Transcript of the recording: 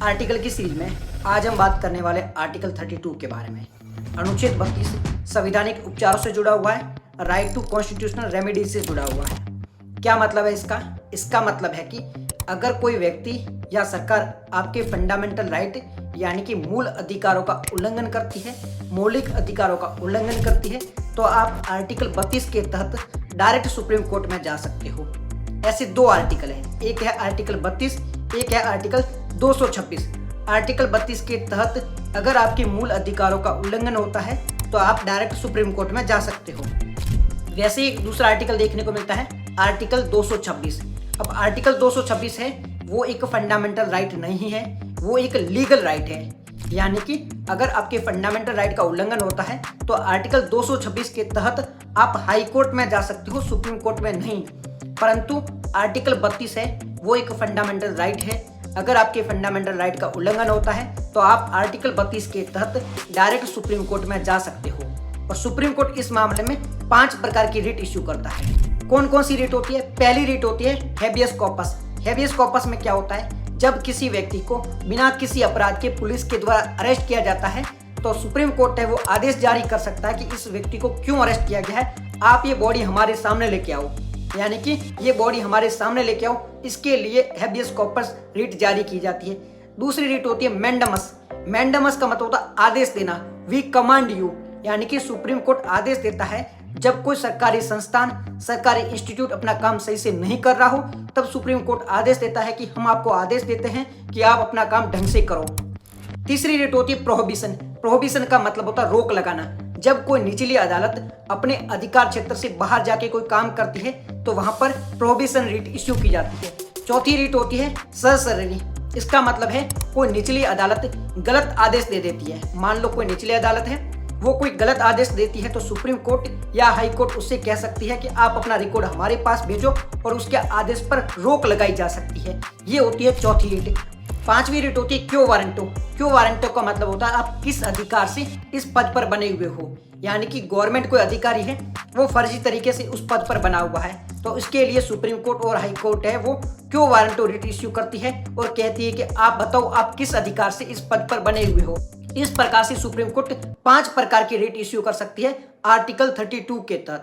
Article की series में आज हम बात करने वाले आर्टिकल 32 के बारे में। अनुच्छेद 32 संवैधानिक उपचारों से जुड़ा हुआ है, राइट टू कॉन्स्टिट्यूशनल रेमेडीज से जुड़ा हुआ है। क्या मतलब है इसका? इसका मतलब है कि अगर कोई व्यक्ति या सरकार आपके फंडामेंटल राइट यानी कि मूल अधिकारों का उल्लंघन करती है, मौलिक अधिकारों का उल्लंघन करती है, तो आप आर्टिकल 32 के तहत डायरेक्ट सुप्रीम कोर्ट में जा सकते हो। ऐसे दो आर्टिकल हैं, एक है आर्टिकल 32, एक है आर्टिकल 226। आर्टिकल 32 के तहत अगर आपके मूल अधिकारों का उल्लंघन होता है तो आप डायरेक्ट सुप्रीम कोर्ट में जा सकते हो। वैसे ही दूसरा आर्टिकल देखने को मिलता है आर्टिकल 226। अब आर्टिकल 226 है वो एक फंडामेंटल राइट नहीं है, वो एक लीगल राइट है। यानी कि अगर आपके फंडामेंटल राइट का उल्लंघन होता है तो आर्टिकल 226 के तहत आप हाई कोर्ट में जा सकते हो, सुप्रीम कोर्ट में नहीं। परंतु आर्टिकल 32 है वो एक फंडामेंटल राइट है। अगर आपके फंडामेंटल राइट का उल्लंघन होता है तो आप आर्टिकल 32 के तहत डायरेक्ट सुप्रीम कोर्ट में जा सकते हो। और सुप्रीम कोर्ट इस मामले में 5 प्रकार की रिट इश्यू करता है। कौन कौन सी रिट होती है? पहली रिट होती है हेबियस कॉर्पस। हेबियस कॉर्पस में क्या होता है? जब किसी व्यक्ति को बिना किसी अपराध के पुलिस के द्वारा अरेस्ट किया जाता है तो सुप्रीम कोर्ट है वो आदेश जारी कर सकता है कि इस व्यक्ति को क्यों अरेस्ट किया गया है, आप ये बॉडी हमारे सामने लेके आओ। यानी कि ये बॉडी हमारे सामने लेके आओ, इसके लिए हेबियस कॉर्पस रिट जारी की जाती है। दूसरी रिट होती है मैंडमस। मैंडमस का मतलब होता है आदेश देना, वी कमांड यू। यानी कि सुप्रीम कोर्ट आदेश देता है जब कोई सरकारी संस्थान, सरकारी इंस्टीट्यूट अपना काम सही से नहीं कर रहा हो, तब सुप्रीम कोर्ट आदेश देता है कि हम आपको आदेश देते हैं कि आप अपना काम ढंग से करो। तीसरी रिट होती है प्रोहिबिशन। प्रोहिबिशन का मतलब होता है रोक लगाना। जब कोई निचली अदालत अपने अधिकार क्षेत्र से बाहर जाके कोई काम करती है तो वहां पर प्रोहिबिशन रिट इश्यू की जाती है। चौथी रिट होती है सरसरी। इसका मतलब है कोई निचली अदालत गलत आदेश दे देती है। मान लो कोई निचली अदालत है, वो कोई गलत आदेश देती है तो सुप्रीम कोर्ट या हाई कोर्ट उससे कह सकती है कि आप अपना रिकॉर्ड हमारे पास भेजो और उसके आदेश पर रोक लगाई जा सकती है। ये होती है चौथी रिट। पांचवी रिट होती है क्यो वारंटो। क्यो वारंटो का मतलब होता है आप किस अधिकार से इस पद पर बने हुए हो। यानी कि गवर्नमेंट कोई अधिकारी है वो फर्जी तरीके से उस पद पर बना हुआ है, तो इसके लिए सुप्रीम कोर्ट और हाई कोर्ट है वो क्यो वारंटो रिट इश्यू करती है और कहती है कि आप बताओ आप किस अधिकार से इस पद पर बने हुए हो। इस प्रकार से सुप्रीम कोर्ट 5 प्रकार की रिट इश्यू कर सकती है आर्टिकल 32 के तहत।